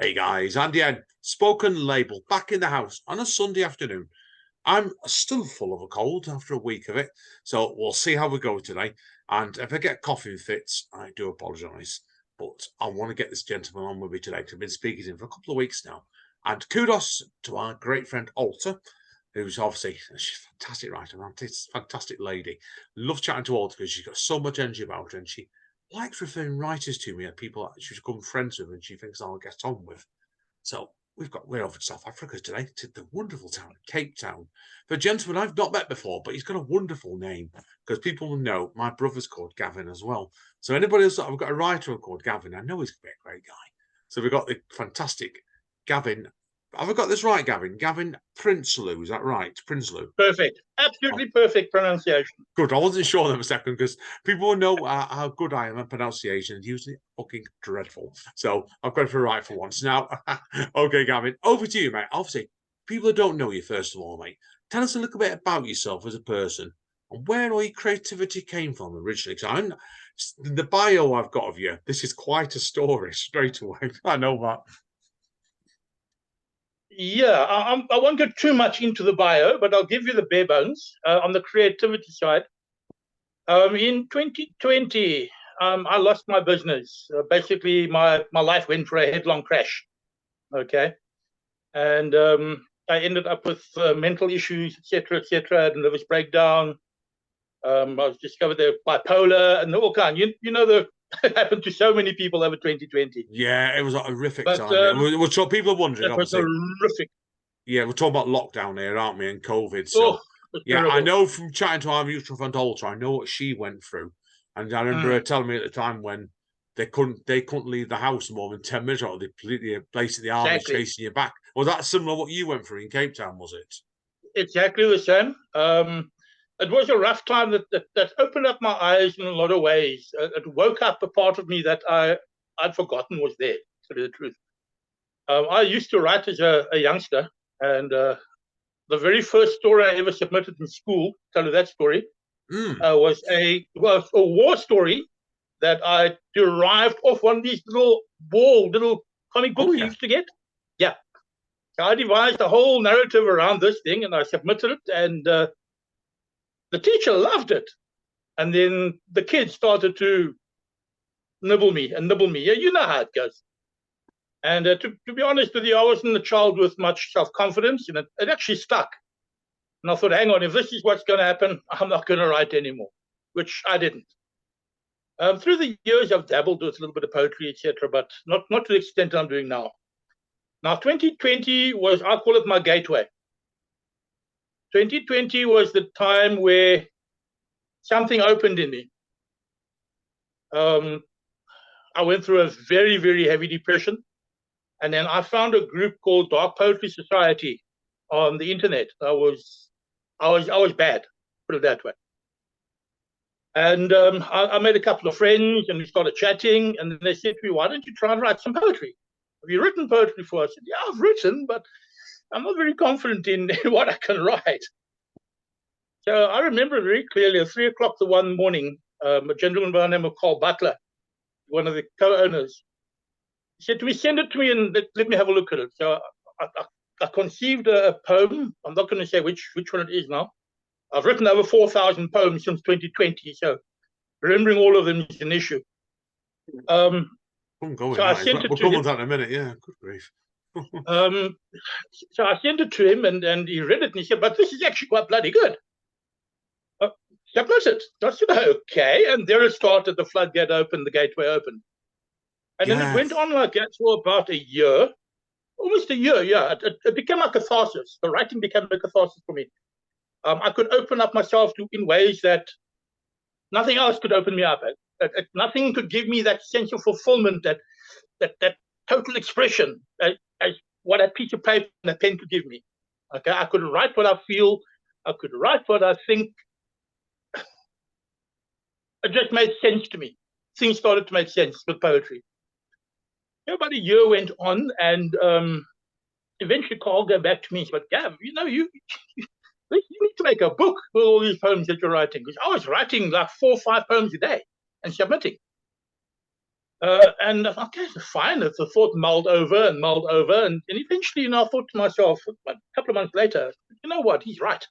Hey guys, Andy N, spoken label, back in the house on a Sunday afternoon. I'm still full of a cold after a week of it, so we'll see how we go today. And if I get coughing fits, I do apologise. But I want to get this gentleman on with me today, 'cause I've been speaking to him for a couple of weeks now. And kudos to our great friend Alta, who's obviously she's a fantastic writer, man. She's a fantastic lady. Love chatting to Alta because she's got so much energy about her, and she likes referring writers to me and people that she's become friends with and she thinks I'll get on with. So we're over to South Africa today, to the wonderful town of Capetown. For a gentleman I've not met before, but he's got a wonderful name because people know my brother's called Gavin as well. So anybody else that I've got a writer called Gavin, I know he's going to be a great guy. So we've got the fantastic Gavin. Have I got this right, Gavin? Gavin Prinsloo, is that right? Prinsloo. Perfect. Absolutely perfect pronunciation. Good. I wasn't sure there a second because people know how good I am at pronunciation. Usually fucking dreadful. So I've got it for right for once. Now, okay, Gavin, over to you, mate. Obviously, people that don't know you, first of all, mate, tell us a little bit about yourself as a person and where all your creativity came from originally. Because the bio I've got of you, this is quite a story straight away. I know that. Yeah, I won't go too much into the bio, but I'll give you the bare bones on the creativity side. In 2020, I lost my business. Basically, my life went for a headlong crash. Okay, and I ended up with mental issues, etc., and nervous breakdown. I was discovered there bipolar and all kind. You know the it happened to so many people over 2020. Yeah, it was a horrific But time. People are wondering, it was obviously. horrific. Yeah, we're talking about lockdown here, aren't we, and COVID. So, Oh, it's yeah, I terrible. know from chatting to our mutual friend Alter, I know what she went through, and I remember her telling me at the time when they couldn't leave the house more than 10 minutes, or they completely placed the army Exactly. chasing you back. Was that similar to what you went through in Cape Town? Was it? Exactly the same. It was a rough time that opened up my eyes in a lot of ways. It woke up a part of me that I'd forgotten was there, to tell you the truth. I used to write as a youngster, and the very first story I ever submitted in school, tell you that story, was a war story that I derived off one of these little comic books you used to get. Yeah. So I devised a whole narrative around this thing, and I submitted it, and the teacher loved it. And then the kids started to nibble me and nibble me. Yeah, you know how it goes. And to be honest with you, I wasn't a child with much self-confidence, and it actually stuck. And I thought, hang on, if this is what's going to happen, I'm not going to write anymore, which I didn't. Through the years, I've dabbled with a little bit of poetry, etc., but not to the extent I'm doing now. Now, 2020 was, I call it my gateway. 2020 was the time where something opened in me. I went through a very, very heavy depression. And then I found a group called Dark Poetry Society on the internet. I was bad, put it that way. And I made a couple of friends, and we started chatting. And they said to me, "Why don't you try and write some poetry? Have you written poetry for us?" I said, "Yeah, I've written, but I'm not very confident in what I can write." So I remember very clearly at 3 o'clock the one morning, a gentleman by the name of Carl Butler, one of the co-owners, he said to me, "Send it to me and let me have a look at it." So I conceived a poem. I'm not going to say which one it is now. I've written over 4,000 poems since 2020, so remembering all of them is an issue. So I sent it to him. We'll come on that in a minute. Yeah, good grief. So I sent it to him, and he read it, and he said, "But this is actually quite bloody good. Submit it." I said, "Okay." And there it started. The floodgate opened, the gateway opened. And then it went on like that for about a year, almost a year. Yeah, it became a catharsis. The writing became a catharsis for me. I could open up myself in ways that nothing else could open me up. Nothing could give me that sense of fulfillment, that total expression, as what a piece of paper and a pen could give me. Okay, I could write what I feel. I could write what I think. It just made sense to me. Things started to make sense with poetry. About a year went on, and eventually Carl came back to me and said, "Gav, you need to make a book with all these poems that you're writing." Because I was writing like 4 or 5 poems a day and submitting. And okay, fine. The thought mulled over, and eventually, I thought to myself, a couple of months later, you know what? He's right.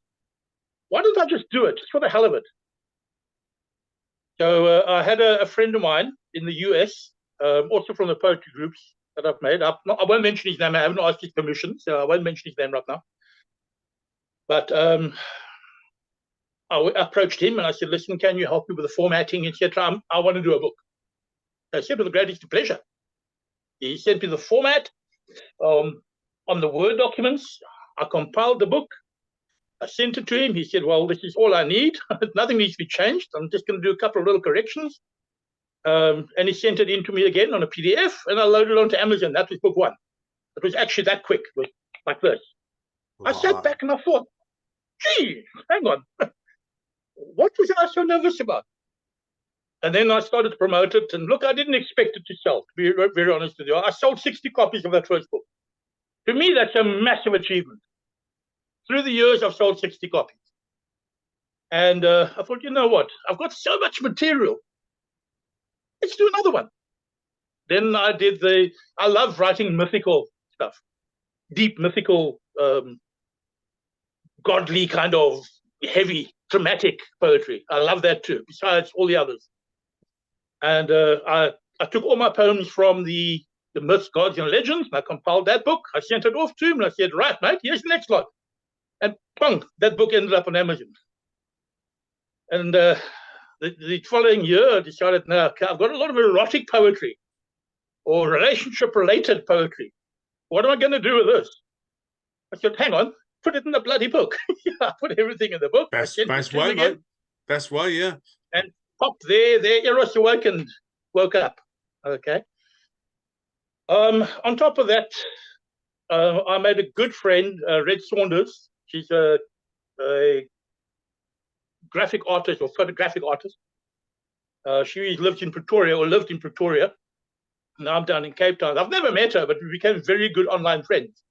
Why don't I just do it, just for the hell of it? So I had a friend of mine in the US, also from the poetry groups that I've made. I won't mention his name. I haven't asked his permission, so I won't mention his name right now. But I approached him and I said, listen, can you help me with the formatting, etc.? I want to do a book. I said, with the greatest pleasure. He sent me the format on the Word documents. I compiled the book. I sent it to him. He said, well, this is all I need. Nothing needs to be changed. I'm just going to do a couple of little corrections. And he sent it in to me again on a PDF, and I loaded it onto Amazon. That was book one. It was actually that quick. It was like this. Wow. I sat back and I thought, gee, hang on. What was I so nervous about? And then I started to promote it. And look, I didn't expect it to sell, to be very honest with you. I sold 60 copies of that first book. To me, that's a massive achievement. Through the years, I've sold 60 copies. And I thought, you know what? I've got so much material. Let's do another one. Then I love writing mythical stuff, deep mythical, godly kind of heavy, dramatic poetry. I love that too, besides all the others. And I took all my poems from the myths, gods, and legends, and I compiled that book. I sent it off to him, and I said, right, mate, here's the next lot. And bang, that book ended up on Amazon. And the following year, I decided, now, I've got a lot of erotic poetry or relationship-related poetry. What am I going to do with this? I said, hang on, put it in the bloody book. I put everything in the book. Best way, mate. Best way, yeah. And popped there, Eros awakened, woke up. Okay. On top of that, I made a good friend, Red Saunders. She's a graphic artist or photographic artist. She lived in Pretoria. Now I'm down in Capetown. I've never met her, but we became very good online friends.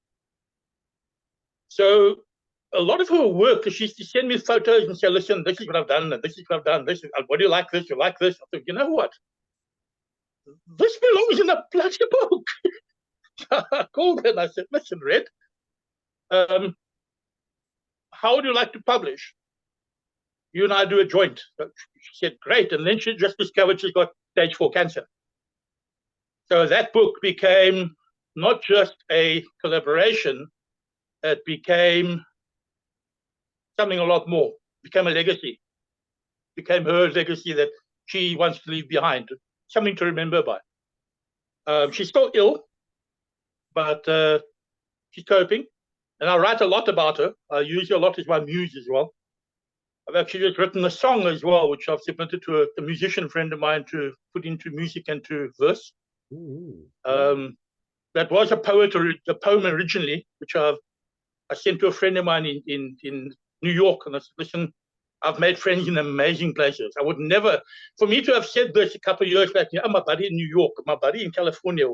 So a lot of her work, she used to send me photos and say, listen, this is what I've done, and this is what I've done. What do you like this? You like this? I thought, you know what? This belongs in a bloody book. I called her and I said, listen, Red, how would you like to publish? You and I do a joint. She said, great. And then she just discovered she's got stage 4 cancer. So that book became not just a collaboration, it became something a lot more. It became a legacy. It became her legacy that she wants to leave behind, something to remember by. She's still ill, but she's coping. And I write a lot about her. I use her a lot as my muse as well. I've actually just written a song as well, which I've submitted to a musician friend of mine to put into music and to verse. That was a poem originally, which I sent to a friend of mine in New York. And I said, listen, I've made friends in amazing places. I would never, for me to have said this a couple of years back, oh, my buddy in New York, my buddy in California,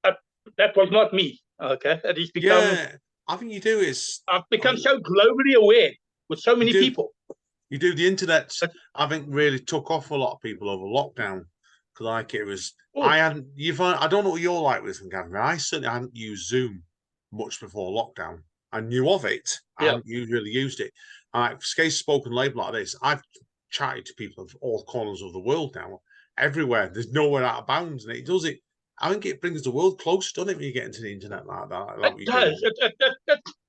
that was not me. Okay. That has become. Yeah, I think you do is. I've become so globally aware with so many people. You do. The internet, I think, really took off a lot of people over lockdown. Because like it was, I don't know what you're like with them, Gavin. I certainly hadn't used Zoom much before lockdown. I knew of it. I hadn't really used it. Skate's spoken label like this. I've chatted to people of all corners of the world now. Everywhere. There's nowhere out of bounds. And it does it. I think it brings the world closer, doesn't it, when you get into the internet like that? It does.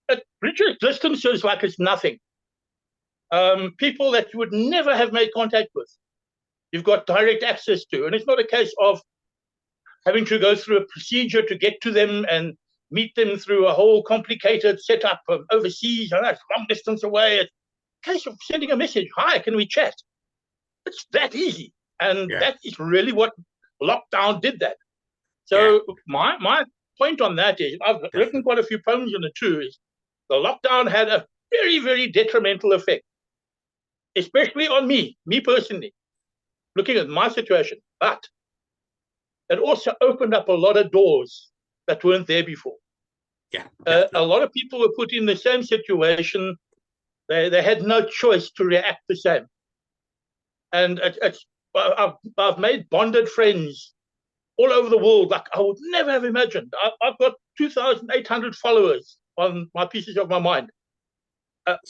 It bridges distances like it's nothing. People that you would never have made contact with, you've got direct access to. And it's not a case of having to go through a procedure to get to them and meet them through a whole complicated setup of overseas, and that's long distance away. It's a case of sending a message, hi, can we chat? It's that easy. And that is really what lockdown did that. So my point on that is, I've written quite a few poems on it too, is the lockdown had a very, very detrimental effect, especially on me personally, looking at my situation. But it also opened up a lot of doors that weren't there before. A lot of people were put in the same situation. They had no choice to react the same. And I've made bonded friends all over the world, like I would never have imagined. I've got 2,800 followers on my Pieces of My Mind.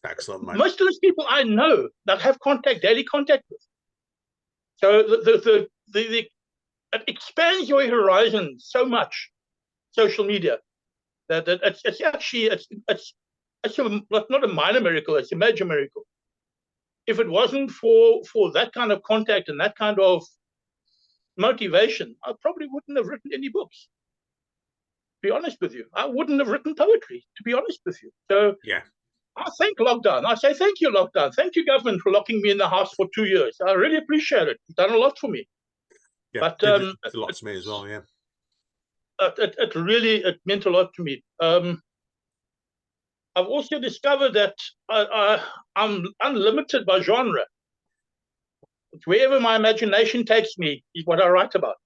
Excellent, mate. Most of those people I know that have daily contact with. So it expands your horizon so much, social media, that it's actually not a minor miracle, it's a major miracle. If it wasn't for that kind of contact and that kind of motivation, I probably wouldn't have written any books. To be honest with you, I wouldn't have written poetry, to be honest with you. So yeah, I thank lockdown. I say thank you, lockdown. Thank you, government, for locking me in the house for 2 years. I really appreciate it. You've done a lot for me. Yeah, but it's a lot to me as well. Yeah, it really meant a lot to me. I've also discovered that I'm unlimited by genre. Wherever my imagination takes me is what I write about.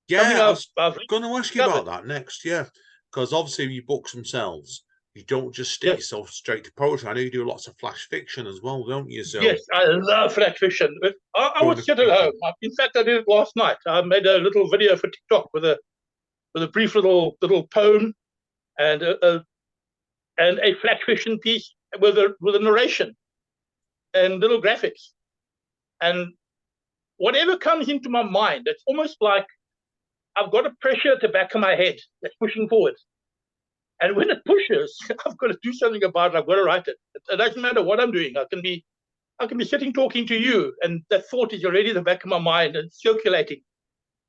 Yeah, I was going to ask you about that next. Yeah, because obviously your books themselves, you don't just stick yourself straight to poetry. I know you do lots of flash fiction as well, don't you? So yes, I love flash fiction. I would sit at home. In fact, I did it last night. I made a little video for TikTok with a brief little poem and a flash fiction piece with a narration and little graphics. And whatever comes into my mind, it's almost like I've got a pressure at the back of my head that's pushing forward. And when it pushes, I've got to do something about it. I've got to write it. It doesn't matter what I'm doing. I can be sitting talking to you, and that thought is already in the back of my mind and circulating.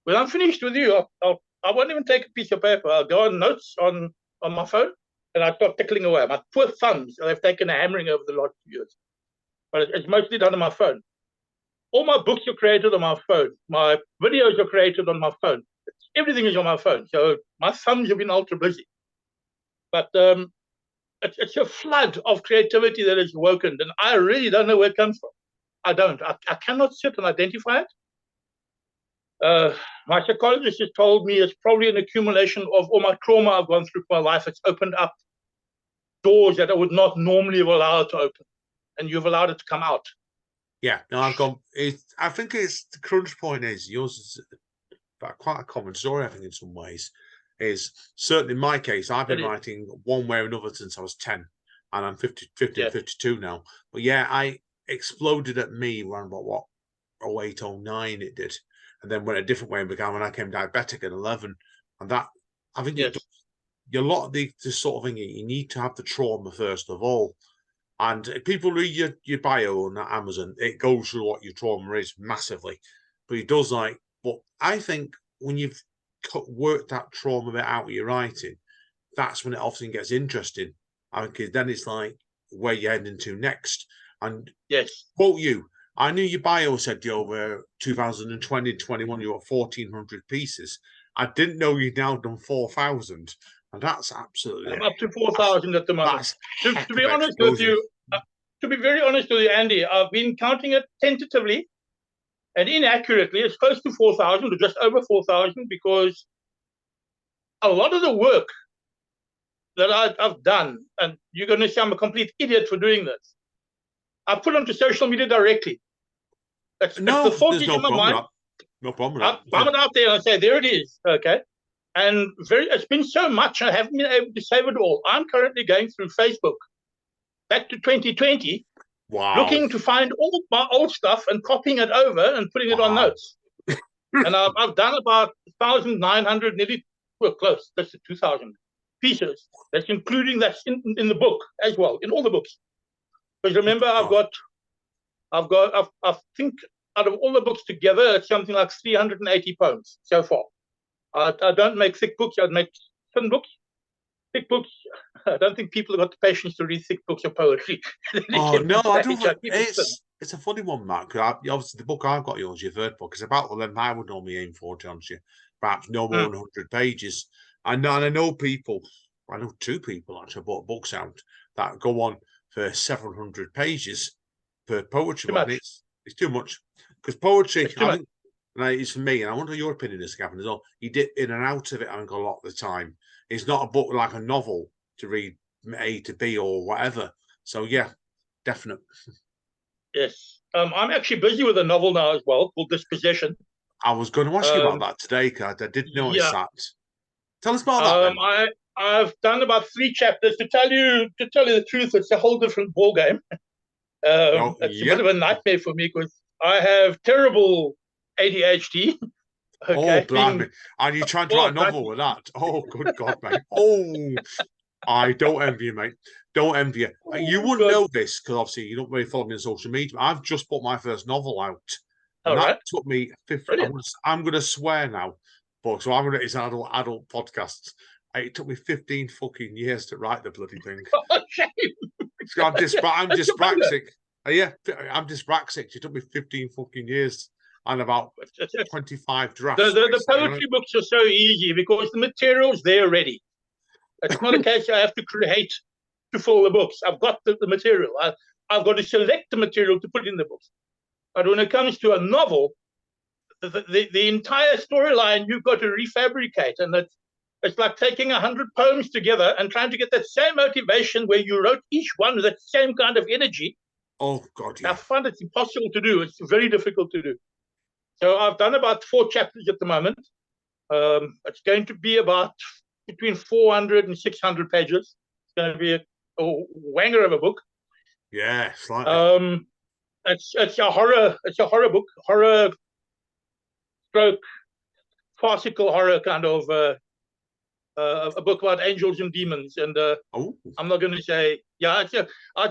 When I'm finished with you, I won't even take a piece of paper. I'll go on notes on my phone, and I start tickling away. My poor thumbs, they've taken a hammering over the last 2 years. But it's mostly done on my phone. All my books are created on my phone. My videos are created on my phone. Everything is on my phone. So my thumbs have been ultra busy. But it's a flood of creativity that is awoken, and I really don't know where it comes from. I don't. I cannot sit and identify it. My psychologist has told me it's probably an accumulation of all my trauma I've gone through my life. It's opened up doors that I would not normally have allowed to open, and you've allowed it to come out. Yeah, no, I think it's the crunch point is yours is quite a common story. I think in some ways is certainly in my case. I've been writing one way or another since I was 10, and I'm 50 and 52 now. But yeah, I exploded at me around about what 08, 09 it did, and then went a different way and began when I came diabetic at 11, and that I think a lot of the sort of thing you need to have the trauma first of all. And if people read your bio on Amazon, it goes through what your trauma is massively. But it does but I think when you've worked that trauma bit out of your writing, that's when it often gets interesting. Because then it's like where you're heading to next. And quote you, I knew your bio said you over 2020, 21, you were 1,400 pieces. I didn't know you'd now done 4,000. And that's absolutely. I'm up to 4,000 at the moment. To be honest with you, to be very honest with you, Andy, I've been counting it tentatively and inaccurately. It's close to 4,000 or just over 4,000 because a lot of the work that I've done, and you're going to say I'm a complete idiot for doing this, I put onto social media directly. The thought is in my mind. No problem. I bomb it out there and I say, there it is. Okay. And it's been so much, I haven't been able to save it all. I'm currently going through Facebook back to 2020, looking to find all my old stuff and copying it over and putting it on notes. And I've done about 1,900, nearly close, that's 2,000 pieces. That's including that's in the book as well, in all the books. Because remember, I think out of all the books together, it's something like 380 poems so far. I don't make thick books. I make thin books. Thick books, I don't think people have got the patience to read thick books of poetry. Oh, no, I don't. It's a funny one, Matt. Obviously, the book I've got yours, your third book, is about the length I would normally aim for, to honest you. Perhaps no more than 100 pages. And I know people, I know two people actually bought books out that go on for 700 pages per poetry book. It's too much. Because poetry, I think, it's for me, and I wonder your opinion is, Gavin, as well. You dip in and out of it, I think, a lot of the time. It's not a book like a novel to read A to B or whatever. So, yeah, definite. Yes. I'm actually busy with a novel now as well called Dispossession. I was going to ask you about Um, that today, because I did notice yeah, that. Tell us about that then. I've done about 3 chapters. To tell you the truth, it's a whole different ball game. Oh, It's a bit yeah. of a nightmare for me because I have terrible ADHD. Oh, Okay, blimey. And you're trying to write a novel with that. Oh, good God, mate. Oh, I don't envy you, mate. Don't envy you. You wouldn't good. know this because obviously you don't really follow me on social media. But I've just put my first novel out, and All that right, took me 50. brilliant. I'm going to swear now, but so I'm going to. It's an adult podcast. It took me 15 fucking years to write the bloody thing. Oh, shame. So I'm That's your bugger. dyspraxic. Yeah, I'm dyspraxic. It took me 15 fucking years and about It's- 25 The, drafts, the, the basically, right? poetry books are so easy because the material's there already. It's not a case I have to create to fill the books. I've got the material. I've got to select the material to put in the books. But when it comes to a novel, the entire storyline you've got to refabricate. And it's like taking 100 poems together and trying to get that same motivation where you wrote each one with that same kind of energy. Oh, God, I yeah. find it's impossible to do. It's very difficult to do. So I've done about 4 chapters at the moment. It's going to be about between 400 and 600 pages. It's going to be a wanger of a book. Yeah, slightly. It's a horror book, horror stroke farcical horror kind of a book about angels and demons. And Oh, I'm not going to say, yeah, I'd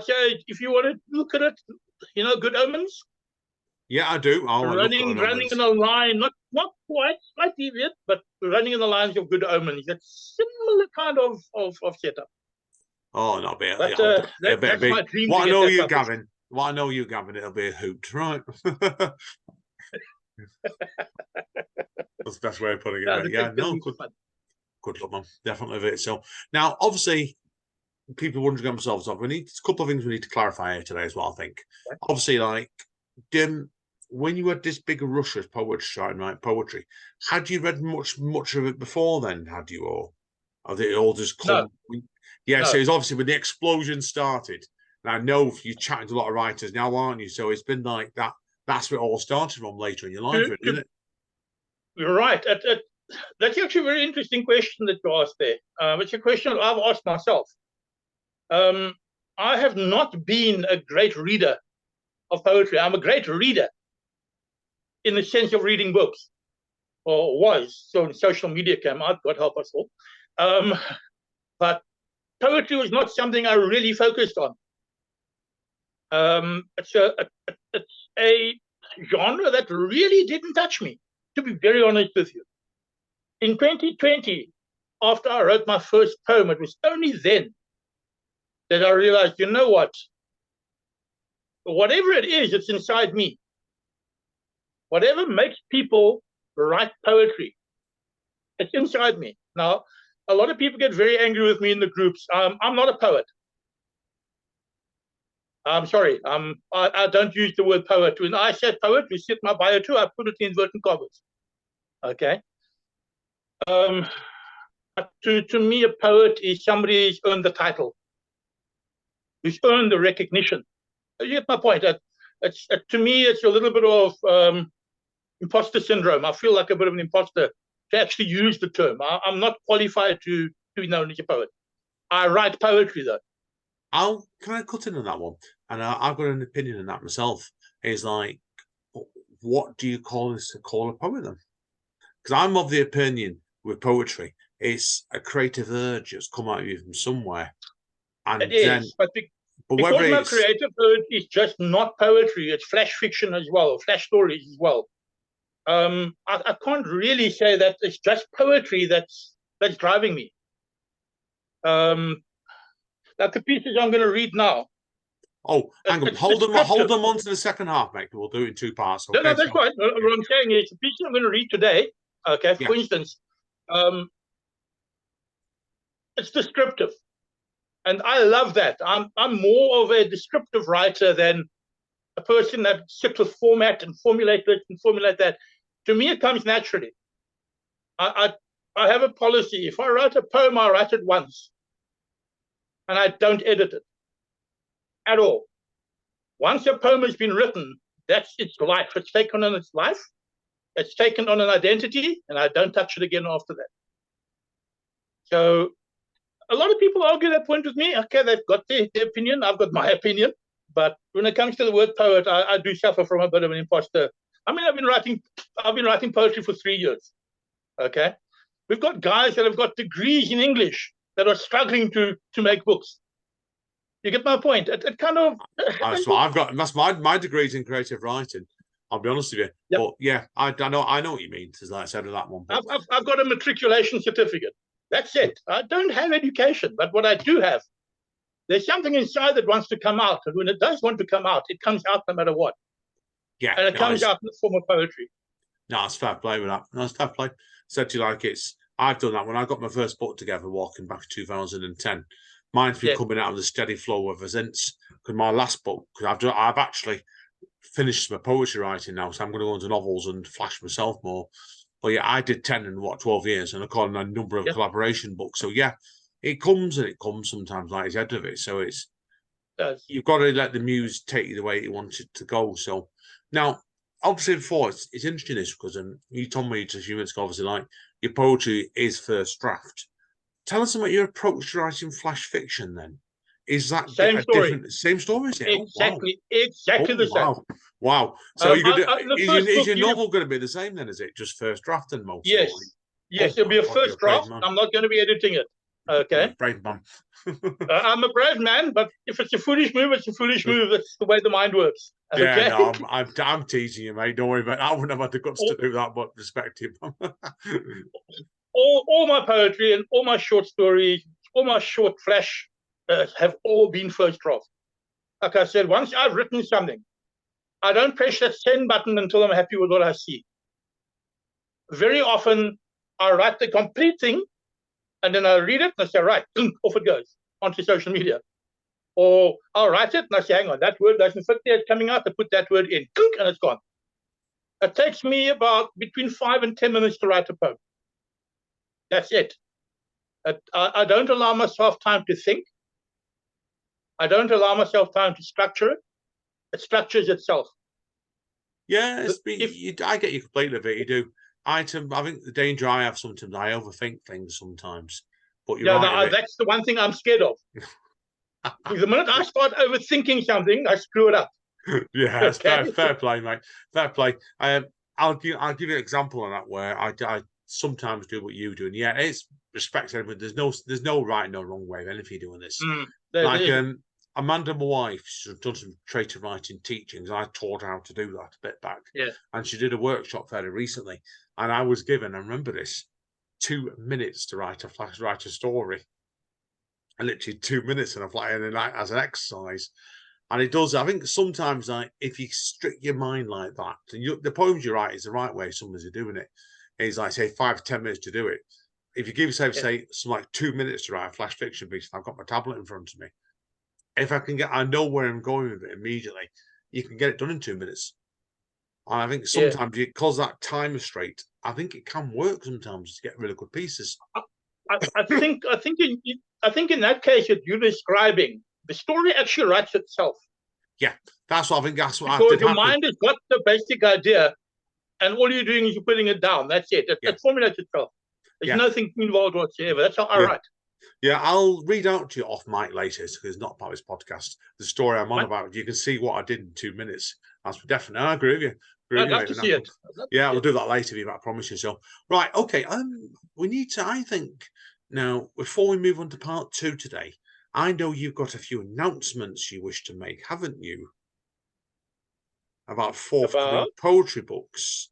say if you want to look at it, Good Omens, yeah, I do. Oh, I love running Good running in Omens. a line, not quite deviant, but running in the lines of Good Omens. That's similar kind of setup. Oh, no, But it'll be a that's big. my dream What to I get know that you, published. Gavin. What I know you, Gavin. It'll be a hoot, right? That's the best way of putting it, Yeah, mate. Yeah, it's going to no, be fun. good luck, man. Definitely of it. So now, obviously, people wondering themselves off. We need a couple of things we need to clarify here today as well. I think, obviously, like, Dim, when you had this big rush of poetry, trying to write poetry, had you read much of it before then? Had you, or did it all just No, come? Yeah, so no. it's obviously when the explosion started. And I know you're chatting to a lot of writers now, aren't you? So it's been like that. That's where it all started from later in your life, isn't it? You're right. That's actually a very interesting question that you asked there. It's a question I've asked myself. I have not been a great reader of poetry. I'm a great reader in the sense of reading books, or was. So when social media came out, God help us all. But poetry was not something I really focused on. It's a genre that really didn't touch me, to be very honest with you. In 2020, after I wrote my first poem, it was only then that I realized, you know what? Whatever it is, it's inside me. Whatever makes people write poetry, it's inside me. Now, a lot of people get very angry with me in the groups. I'm not a poet. I'm sorry. I don't use the word poet. When I say poet, you see my bio too, I put it in inverted commas. Okay. To me, a poet is somebody who's earned the title, who's earned the recognition. You get my point. To me, it's a little bit of imposter syndrome. I feel like a bit of an imposter to actually use the term. I'm not qualified to be known as a poet. I write poetry, though. Can I cut in on that one? And I've got an opinion on that myself. Is like, what do you call a poet then? Because I'm of the opinion with poetry, it's a creative urge that's come out of you from somewhere, It and then, is, but whether because my it's creative poetry is just not poetry, it's flash fiction as well, or flash stories as well. I can't really say that it's just poetry that's driving me. Like the pieces I'm going to read now. hang on, hold them on to the second half, mate. We'll do it in 2 parts. No, Okay, that's fine. What I'm saying is the pieces I'm going to read today. Okay, yeah. for instance, it's descriptive, and I love that. I'm more of a descriptive writer than a person that sits with format and formulate this and formulate that. To me, it comes naturally. I have a policy. If I write a poem, I write it once, and I don't edit it at all. Once a poem has been written, that's its life. It's taken on its life. It's taken on an identity, and I don't touch it again after that. So a lot of people argue that point with me. Okay, they've got their opinion. I've got my opinion. But when it comes to the word poet, I do suffer from a bit of an imposter. I mean, I've been writing poetry for 3 years. Okay, we've got guys that have got degrees in English that are struggling to make books. You get my point? It kind of. That's what I've got. That's my degree's in creative writing. I'll be honest with you. Yep. But yeah, I know what you mean. As like I said with that one. But I've got a matriculation certificate. That's it. I don't have education, but what I do have, there's something inside that wants to come out, and when it does want to come out, it comes out no matter what. Yeah, and it comes out in the form of poetry. No, it's fair play with that. No, it's fair play. Said to you like I've done that when I got my first book together, walking back in 2010. Mine's been coming out of the steady flow ever since. Because my last book, because I've actually finished my poetry writing now, so I'm going to go into novels and flash myself more. But yeah, I did 10 in 12 years, and I called a number of collaboration books. So yeah, it comes and it comes sometimes like it's head of it. So you've got to let the muse take you the way you want it to go. So now, obviously, before it's interesting this because you told me just a few minutes ago, obviously, like your poetry is first draft. Tell us about your approach to writing flash fiction. Then is that same story? Same story? Is it? Exactly, exactly the same. Wow. So is your novel going to be the same then? Is it just first draft and most? Yes. Yes, it'll be a first draft. I'm not going to be editing it. Okay. Brave man. I'm a brave man, but if it's a foolish move, it's a foolish move. That's the way the mind works. Okay? Yeah, no, I'm teasing you, mate. Don't worry about it. I wouldn't have had the guts to do that, but respect him. all my poetry and all my short stories, all my short flash have all been first draft. Like I said, once I've written something, I don't press that send button until I'm happy with what I see. Very often, I write the complete thing, and then I read it, and I say, right, off it goes, onto social media. Or I'll write it, and I say, hang on, that word doesn't fit there, it's coming out, I put that word in, and it's gone. It takes me about between 5 and 10 minutes to write a poem. That's it. I don't allow myself time to think. I don't allow myself time to structure it. It structures itself. Yeah, I get you completely of it. You do. I think the danger I have sometimes, I overthink things sometimes. But that's the one thing I'm scared of. The minute I start overthinking something, I screw it up. Yeah, that's fair play, mate. Fair play. I'll give you an example on that where I sometimes do what you do, and yeah, it's respect everybody. There's no right, no wrong way of anything doing this. Amanda, my wife, she's done some creative writing teachings. I taught her how to do that a bit back. Yeah. And she did a workshop fairly recently. And I was given, I remember this, 2 minutes to write a story. And literally 2 minutes and as an exercise. And it does, I think sometimes if you strict your mind like that, and the poems you write is the right way somebody's doing it. It's like, say, 5 to 10 minutes to do it. If you give yourself, say, some 2 minutes to write a flash fiction piece, I've got my tablet in front of me. If I know where I'm going with it immediately, you can get it done in 2 minutes. And I think sometimes because that time is straight, I think it can work sometimes to get really good pieces. I think in that case that you're describing, the story actually writes itself. Yeah, that's what I think. That's what because your mind has got the basic idea, and all you're doing is you're putting it down. That's it. It formulates itself. There's nothing involved whatsoever. That's how I write. Yeah, I'll read out to you off mic later because it's not part of this podcast. The story I'm on about, you can see what I did in 2 minutes. That's definitely. I agree with you. I'd love to see it. Yeah, we'll do that later, I promise you. So, right, okay. We need to. I think now before we move on to part 2 today, I know you've got a few announcements you wish to make, haven't you? About forthcoming poetry books.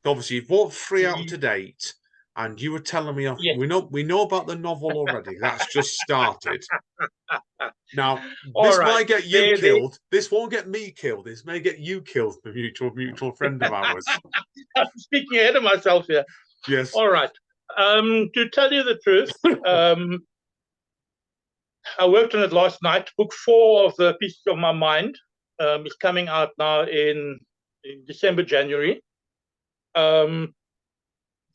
Obviously, you've bought 3 out to date. And you were telling me, we know about the novel already. That's just started. Now, this might get you killed. This won't get me killed. This may get you killed, the mutual friend of ours. I'm speaking ahead of myself here. Yes. All right. To tell you the truth, I worked on it last night. Book 4 of the Pieces of My Mind is coming out now in December, January.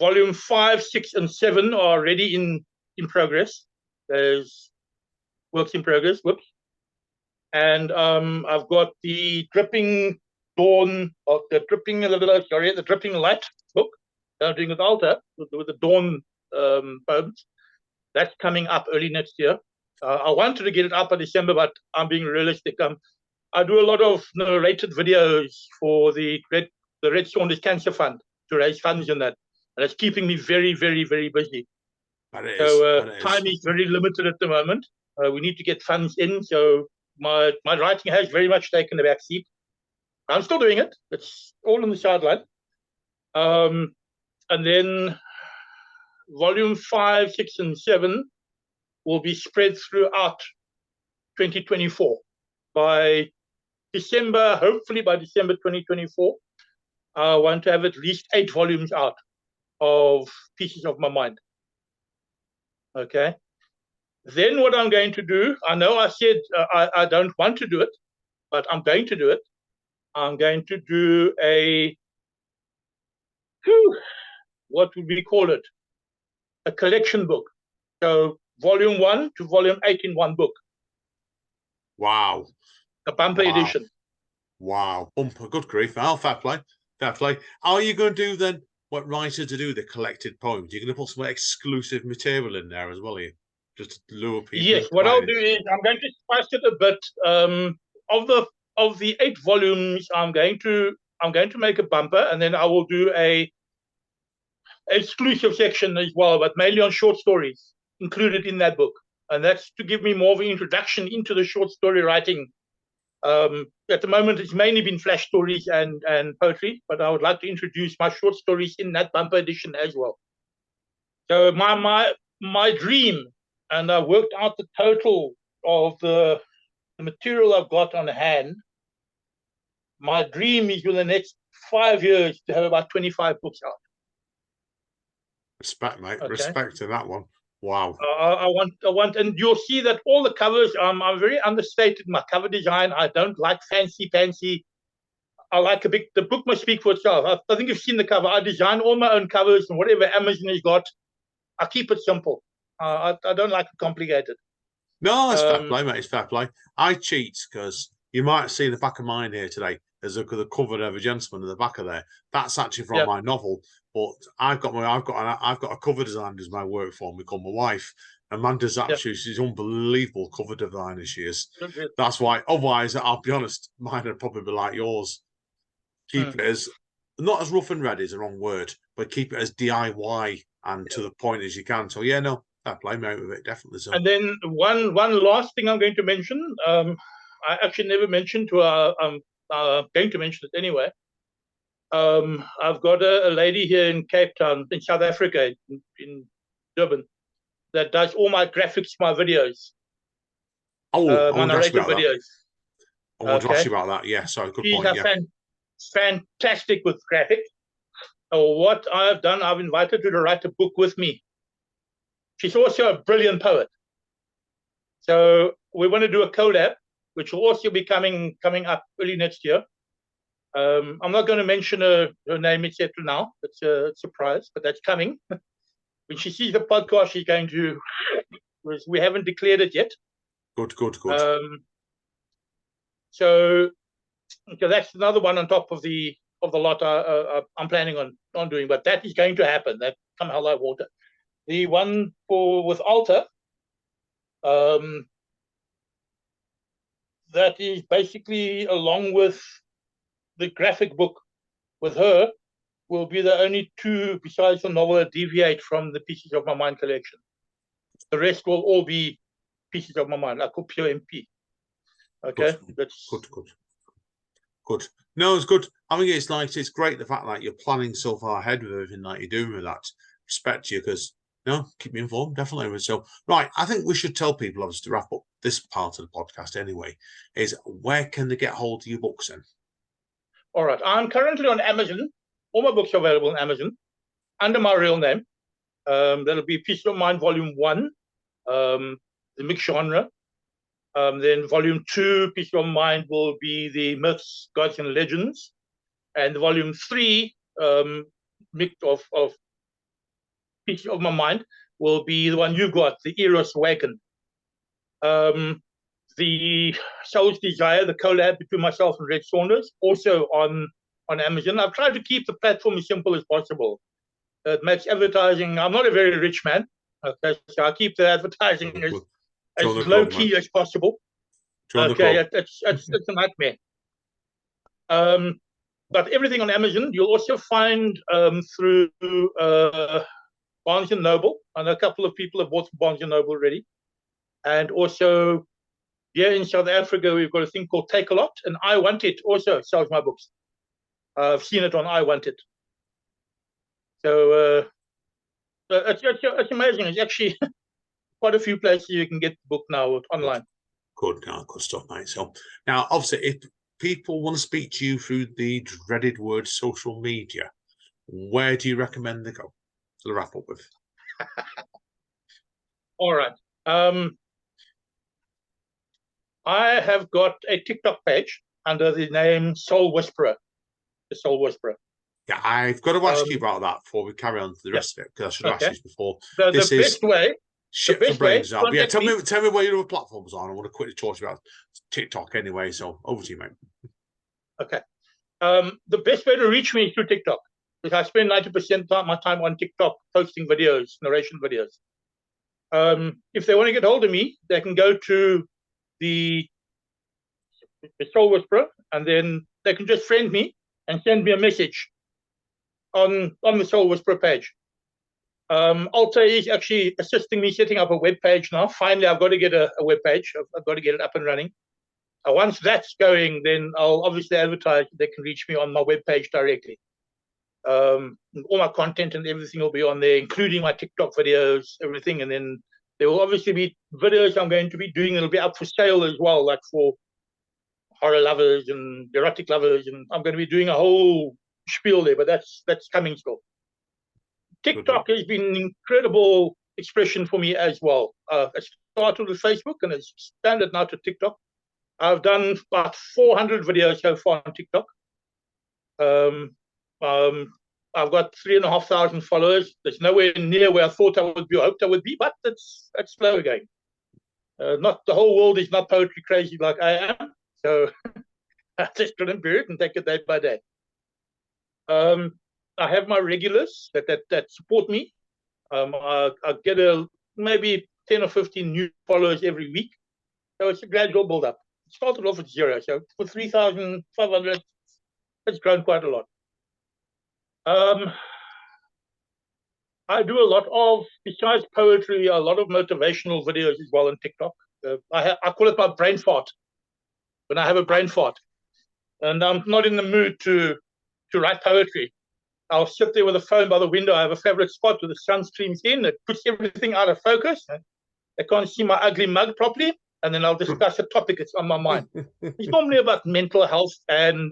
Volume 5, 6, and 7 are already in progress. There's works in progress. Whoops. And I've got the dripping Dawn, or the Dripping Light book that I'm doing with Alta, with the Dawn poems. That's coming up early next year. I wanted to get it up in December, but I'm being realistic. I do a lot of narrated videos for the Red Saunders Cancer Fund to raise funds in that. And it's keeping me very, very, very busy. Time is very limited at the moment. We need to get funds in. So my writing has very much taken a back seat. I'm still doing it. It's all on the sideline. And then volume 5, 6, and 7 will be spread throughout 2024. By December, hopefully by December 2024, I want to have at least 8 volumes out of Pieces of My Mind. Okay. Then what I'm going to do, I know I said I don't want to do it, but I'm going to do it. I'm going to do what would we call it? A collection book. So volume 1 to volume 8 in one book. Wow. A bumper edition. Wow. Bumper. Good grief. Oh, fair play. Fair play. Are you going to do then what writers do, the collected poems? You're going to put some exclusive material in there as well, are you? Just to lure people. Yes, what I'll do is I'm going to spice it a bit. Of the 8 volumes, I'm going to make a bumper, and then I will do a exclusive section as well, but mainly on short stories included in that book. And that's to give me more of an introduction into the short story writing. At the moment, it's mainly been flash stories and poetry, but I would like to introduce my short stories in that bumper edition as well. So my dream, and I worked out the total of the material I've got on hand. My dream is in the next 5 years to have about 25 books out. Respect, mate. Okay. Respect to that one. Wow. I want, and you'll see that all the covers, I'm very understated in my cover design. I don't like fancy. I like the book must speak for itself. I think you've seen the cover. I design all my own covers, and whatever Amazon has got, I keep it simple. I don't like it complicated. No, it's fair play, mate. It's fair play. I cheat because you might see the back of mine here today. There's the cover of a gentleman in the back of there. That's actually from my novel. But I've got a cover designer as my work for me called my wife. Amanda's actually she's unbelievable cover designer. She is. That's why. Otherwise, I'll be honest, mine would probably be like yours. Keep it as not as rough and ready is the wrong word, but keep it as DIY and to the point as you can. So yeah, no, fair play, mate, with it definitely. So. And then one last thing I'm going to mention. I actually never mentioned to I'm going to mention it anyway. I've got a lady here in Capetown, in South Africa, in Durban, that does all my graphics, my videos. My narrative videos. I want to ask you about that. Yeah, sorry, good point. She's fantastic with graphics. What I've done, I've invited her to write a book with me. She's also a brilliant poet. So we want to do a collab, which will also be coming up early next year. I'm not going to mention her name, etc. now. It's a surprise, but that's coming. When she sees the podcast, she's going to. We haven't declared it yet. Good. So that's another one on top of the lot I'm planning on doing, but that is going to happen. That come hell or water. The one with Alta, that is basically along with the graphic book with her, will be the only 2 besides the novel that deviate from the Pieces of My Mind collection. The rest will all be Pieces of My Mind, like pure MP. Okay, good. No, it's good. I think it's great the fact that you're planning so far ahead with everything that you're doing with that. Respect you because keep me informed definitely. So right, I think we should tell people obviously to wrap up this part of the podcast anyway. Is where can they get hold of your books in? All right, I'm currently on Amazon. All my books are available on Amazon under my real name. That'll be Pieces of Mind Volume 1, the mixed genre. Then Volume 2, Pieces of Mind, will be the Myths, Gods, and Legends. And Volume 3, mix of Pieces of My Mind, will be the one you got, the Eros Wagon. the Soul's Desire, the collab between myself and Red Saunders, also on Amazon. I've tried to keep the platform as simple as possible. It makes advertising. I'm not a very rich man, okay, so I keep the advertising as low key as possible. Okay, it's a nightmare. But everything on Amazon, you'll also find through Barnes and Noble. I know a couple of people have bought from Barnes and Noble already, and also here in South Africa, we've got a thing called Take a Lot, and I Want It also sells my books. I've seen it on I Want It. So it's amazing. It's actually quite a few places you can get the book now online. Good stuff, mate. So now, obviously, if people want to speak to you through the dreaded word social media, where do you recommend they go to wrap up with? All right. I have got a TikTok page under the name Soul Whisperer. The Soul Whisperer. Yeah, I've got to ask you about that before we carry on to the rest of it, because I should have asked you before. The best way. Shit for brains out. Yeah, tell me what your other platforms are. I want to quickly talk about TikTok anyway. So over to you, mate. Okay. The best way to reach me is through TikTok, because I spend 90% of my time on TikTok posting videos, narration videos. If they want to get hold of me, they can go to the Soul Whisperer, and then they can just friend me and send me a message on the Soul Whisperer page. Alta is actually assisting me setting up a web page now. Finally, I've got to get a web page. I've got to get it up and running. Once that's going, then I'll obviously advertise. They can reach me on my web page directly. All my content and everything will be on there, including my TikTok videos, everything. And then there will obviously be videos I'm going to be doing that'll be up for sale as well, like for horror lovers and erotic lovers. And I'm going to be doing a whole spiel there, but that's coming still. TikTok has been an incredible expression for me as well. I started with Facebook and it's expanded now to TikTok. I've done about 400 videos so far on TikTok. I've got 3,500 followers. There's nowhere near where I thought I would be, hoped I would be, but that's slow again. Not the whole world is not poetry crazy like I am, so I just couldn't bear it and take it day by day. I have my regulars that support me. I get maybe 10 or 15 new followers every week, so it's a gradual build up. It started off at 0, so for 3,500, it's grown quite a lot. I do a lot of, besides poetry, a lot of motivational videos as well on TikTok. I call it my brain fart. When I have a brain fart, and I'm not in the mood to write poetry, I'll sit there with a phone by the window. I have a favorite spot where the sun streams in. It puts everything out of focus. They can't see my ugly mug properly. And then I'll discuss a topic that's on my mind. It's normally about mental health and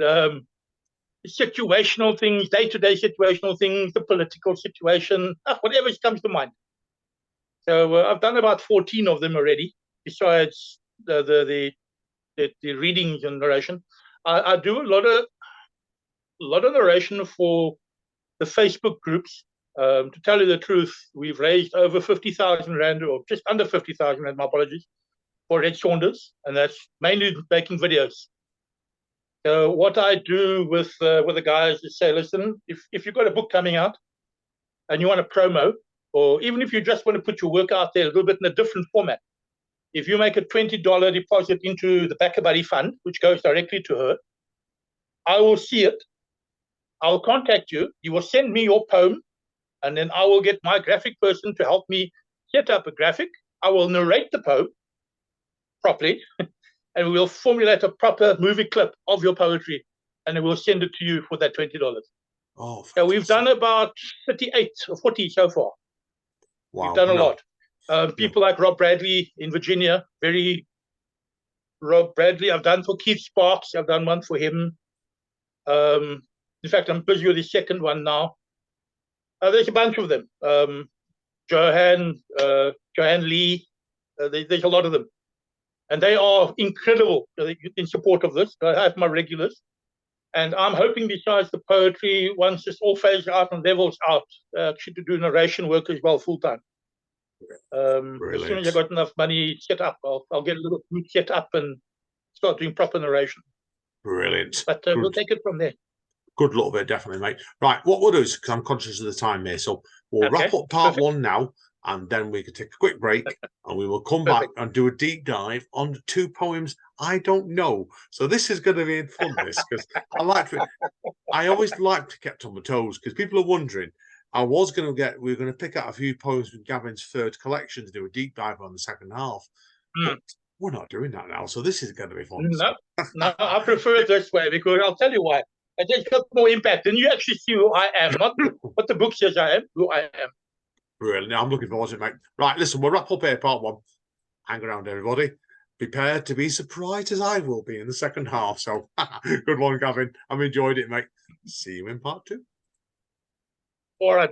situational things, day-to-day situational things, the political situation, whatever comes to mind. So I've done about 14 of them already, besides the readings and narration. I do a lot of narration for the Facebook groups. To tell you the truth, we've raised over 50,000 Rand, or just under 50,000 Rand, my apologies, for Red Saunders, and that's mainly making videos. So what I do with the guys is say, listen, if you've got a book coming out and you want a promo, or even if you just want to put your work out there a little bit in a different format, if you make a $20 deposit into the Backer Buddy Fund, which goes directly to her, I will see it. I will contact you. You will send me your poem, and then I will get my graphic person to help me set up a graphic. I will narrate the poem properly, and we'll formulate a proper movie clip of your poetry, and then we'll send it to you for that $20. Oh, so we've done about 38 or 40 so far. Wow, we've done a lot. People like Rob Bradley in Virginia, Rob Bradley. I've done for Keith Sparks. I've done one for him. In fact, I'm busy with the second one now. There's a bunch of them. Johan Lee. There's a lot of them. And they are incredible in support of this. I have my regulars. And I'm hoping, besides the poetry, once this all phases out and levels out, actually to do narration work as well full-time. As soon as I got enough money set up, I'll get a little group set up and start doing proper narration. Brilliant. But we'll take it from there. Good luck with it, definitely, mate. Right, what we'll do is, because I'm conscious of the time here, so we'll wrap up part one now, and then we can take a quick break, and we will come back and do a deep dive on 2 poems I don't know. So this is going to be fun, this, because I always like to keep on my toes, because people are wondering. We're going to pick out a few poems from Gavin's third collection to do a deep dive on the second half. But we're not doing that now, so this is going to be fun. No, I prefer it this way, because I'll tell you why. It has got more impact, and you actually see who I am, not what the book says I am, who I am. Brilliant. I'm looking forward to it, mate. Right, listen, we'll wrap up here, part one. Hang around, everybody. Prepare to be surprised as I will be in the second half. So, good one, Gavin. I've enjoyed it, mate. See you in part two. All right.